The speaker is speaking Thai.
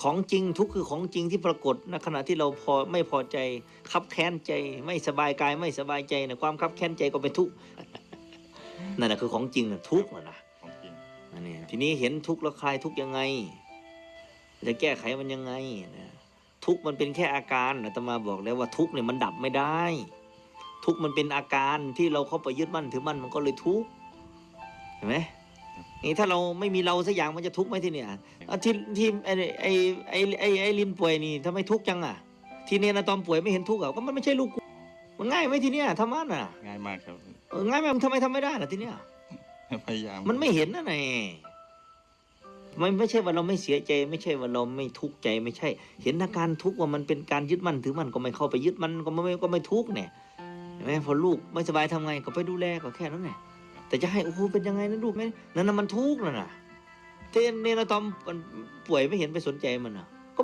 ของจริงทุกข์คือของจริงที่ปรากฏณขณะที่เราไม่พอใจคับแค้นใจไม่สบายกายไม่สบายใจนะความคับแค้นใจก็เป็นทุกข์นั่นแหละคือของจริงนะทุกข์นะ ของจริง นั่นนี่ทีนี้เห็นทุกข์แล้วคลายทุกข์ยังไงจะแก้ไขมันยังไงนะทุกข์มันเป็นแค่อาการอาตมาบอกแล้วว่าทุกข์เนี่ยมันดับไม่ได้ ทุกข์มันเป็นอาการที่เราเข้าไปยึดมั่นถือมั่นมันก็เลยทุกข์เห็นไหมนี่ถ้าเราไม่มีเราสักอย่างมันจะทุกข์ไหมที่เนี่ยที่ไอ้ลินป่วยนี่ทำไมทุกข์จังอ่ะทีนี้นะตอมป่วยไม่เห็นทุกข์อ่ะก็มันไม่ใช่ลูกกูมันง่ายไหมทีเนี้ยธรรมะน่ะ ง่ายมากครับ ง่ายไหมมันทำไมทำไม่ได้ล่ะทีเนี้ย พยายาม มันไม่เห็นนะไงมันไม่ใช่ว่าเราไม่เสียใจ ไม่ใช่ว่าเราไม่ทุกข์ใจไม่ใช่ เห็นอาการทุกข์ว่ามันเป็นการยึดมั่นถือมั่นก็ไม่เข้าไปยึดมันก็ไม่ทุกข์เนี่ยเห็นไหมพอลูกไม่สบายทำไงก็ไปดูแลก็แค่นั้นแหละแต่จะให้โอ้โหเป็นยังไงนะลูกไหมนั่นน่ะมันทุกข์น่ะเทนเนรตอมป่วยไม่เห็นไปสนใจมันอ่ะ